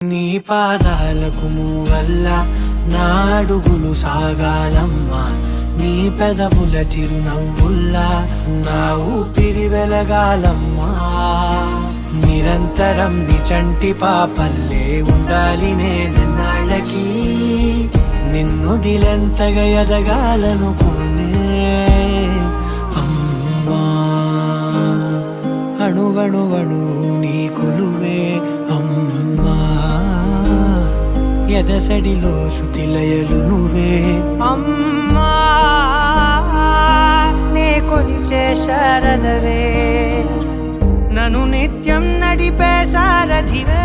నీ పాదాలకు మూవల్ల నా అడుగులు సాగాలమ్మా, నీ పెదవుల చిరునవ్వుల్లా నా ఊపిరి వెలగాలమ్మా. నిరంతరం నీ చంటి పాపల్లే ఉండాలి నేనన్నాళ్ళకి, నిన్ను దిలెంతగా ఎదగాలనుకోనే అమ్మా. అణువణువణు నీ కొలువే అమ్మా, ఎదసడిలో శృతిలయలు నువ్వే అమ్మా. నే కొలిచే శారదవే, నన్ను నిత్యం నడిపే సారథివే.